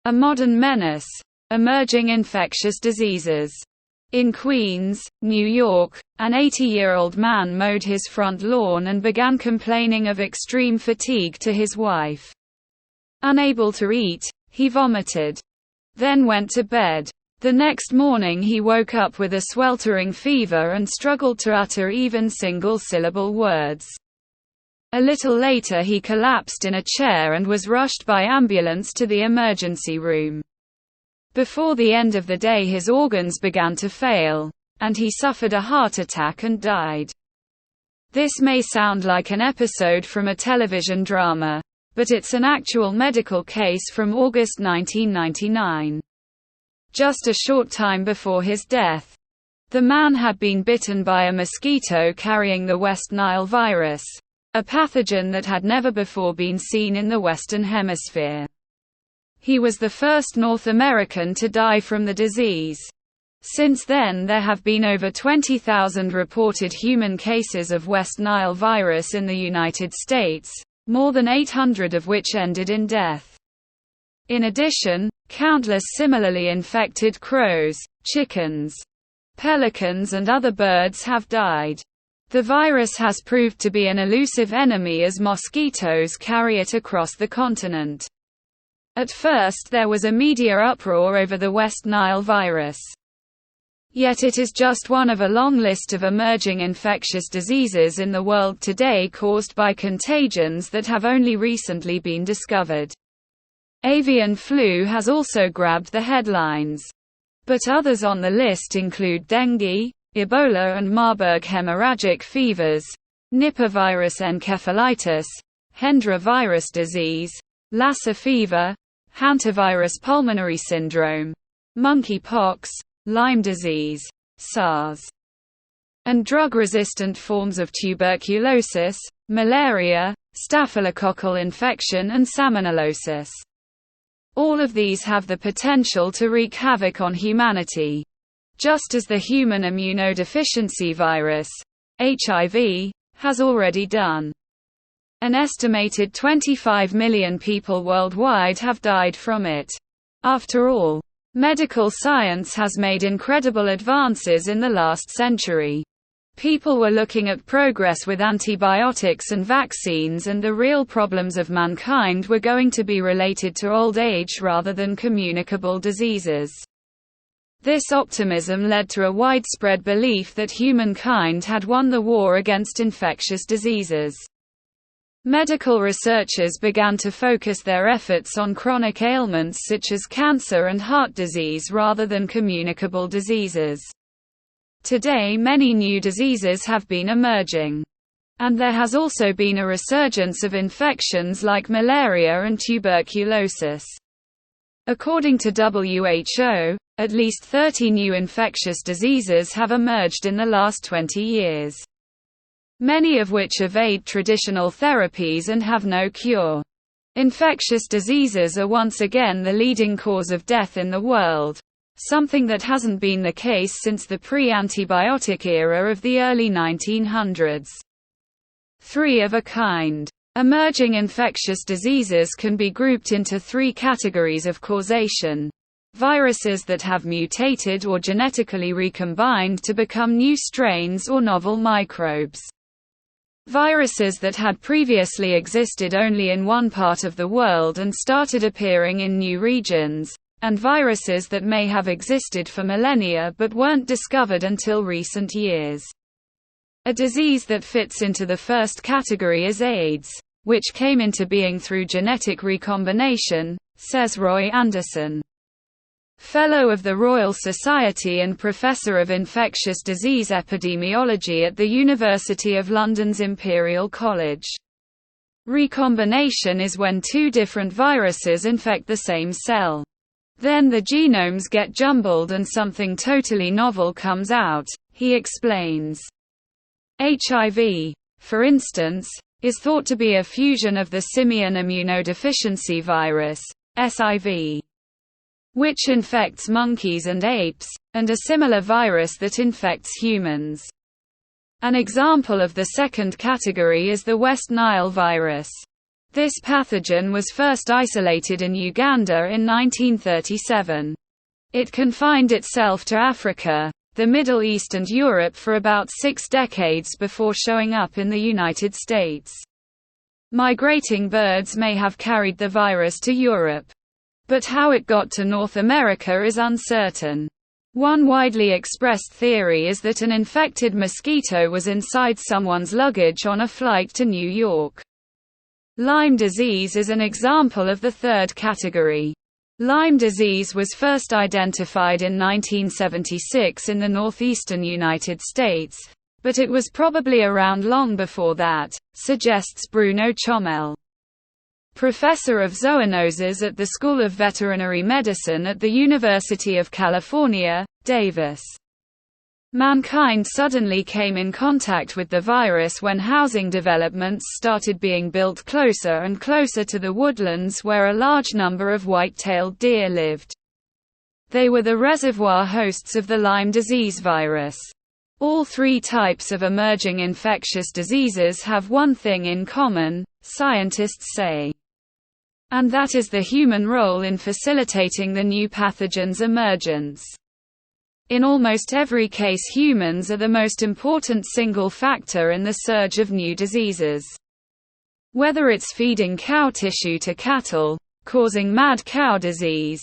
A Modern Menace. Emerging Infectious Diseases. In Queens, New York, an 80-year-old man mowed his front lawn and began complaining of extreme fatigue to his wife. Unable to eat, he vomited. Then went to bed. The next morning he woke up with a sweltering fever and struggled to utter even single-syllable words. A little later he collapsed in a chair and was rushed by ambulance to the emergency room. Before the end of the day his organs began to fail, and he suffered a heart attack and died. This may sound like an episode from a television drama, but it's an actual medical case from August 1999. Just a short time before his death, the man had been bitten by a mosquito carrying the West Nile virus, a pathogen that had never before been seen in the Western Hemisphere. He was the first North American to die from the disease. Since then there have been over 20,000 reported human cases of West Nile virus in the United States, more than 800 of which ended in death. In addition, countless similarly infected crows, chickens, pelicans and other birds have died. The virus has proved to be an elusive enemy as mosquitoes carry it across the continent. At first there was a media uproar over the West Nile virus. Yet it is just one of a long list of emerging infectious diseases in the world today caused by contagions that have only recently been discovered. Avian flu has also grabbed the headlines. But others on the list include dengue, Ebola and Marburg hemorrhagic fevers, Nipah virus encephalitis, Hendra virus disease, Lassa fever, hantavirus pulmonary syndrome, monkeypox, Lyme disease, SARS, and drug-resistant forms of tuberculosis, malaria, staphylococcal infection and salmonellosis. All of these have the potential to wreak havoc on humanity. Just as the human immunodeficiency virus, HIV, has already done. An estimated 25 million people worldwide have died from it. After all, medical science has made incredible advances in the last century. People were looking at progress with antibiotics and vaccines, and the real problems of mankind were going to be related to old age rather than communicable diseases. This optimism led to a widespread belief that humankind had won the war against infectious diseases. Medical researchers began to focus their efforts on chronic ailments such as cancer and heart disease rather than communicable diseases. Today many new diseases have been emerging. And there has also been a resurgence of infections like malaria and tuberculosis. According to WHO, at least 30 new infectious diseases have emerged in the last 20 years. Many of which evade traditional therapies and have no cure. Infectious diseases are once again the leading cause of death in the world, something that hasn't been the case since the pre-antibiotic era of the early 1900s. Three of a kind. Emerging infectious diseases can be grouped into three categories of causation: viruses that have mutated or genetically recombined to become new strains or novel microbes. Viruses that had previously existed only in one part of the world and started appearing in new regions, and viruses that may have existed for millennia but weren't discovered until recent years. A disease that fits into the first category is AIDS, which came into being through genetic recombination, says Roy Anderson, Fellow of the Royal Society and Professor of Infectious Disease Epidemiology at the University of London's Imperial College. Recombination is when two different viruses infect the same cell. Then the genomes get jumbled and something totally novel comes out, he explains. HIV, for instance, is thought to be a fusion of the simian immunodeficiency virus, SIV, which infects monkeys and apes, and a similar virus that infects humans. An example of the second category is the West Nile virus. This pathogen was first isolated in Uganda in 1937. It confined itself to Africa, the Middle East and Europe for about 6 decades before showing up in the United States. Migrating birds may have carried the virus to Europe. But how it got to North America is uncertain. One widely expressed theory is that an infected mosquito was inside someone's luggage on a flight to New York. Lyme disease is an example of the third category. Lyme disease was first identified in 1976 in the northeastern United States, but it was probably around long before that, suggests Bruno Chomel, professor of zoonoses at the School of Veterinary Medicine at the University of California, Davis. Mankind suddenly came in contact with the virus when housing developments started being built closer and closer to the woodlands where a large number of white-tailed deer lived. They were the reservoir hosts of the Lyme disease virus. All 3 types of emerging infectious diseases have one thing in common, scientists say. And that is the human role in facilitating the new pathogen's emergence. In almost every case, humans are the most important single factor in the surge of new diseases. Whether it's feeding cow tissue to cattle, causing mad cow disease,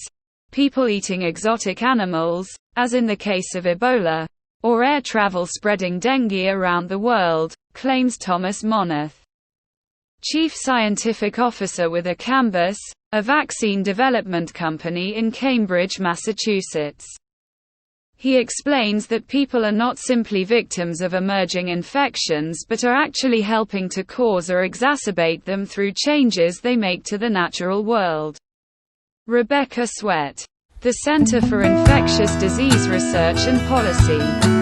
people eating exotic animals, as in the case of Ebola, or air travel spreading dengue around the world, claims Thomas Monath, Chief Scientific Officer with Acambus, a vaccine development company in Cambridge, Massachusetts. He explains that people are not simply victims of emerging infections but are actually helping to cause or exacerbate them through changes they make to the natural world. Rebecca Sweat, the Center for Infectious Disease Research and Policy.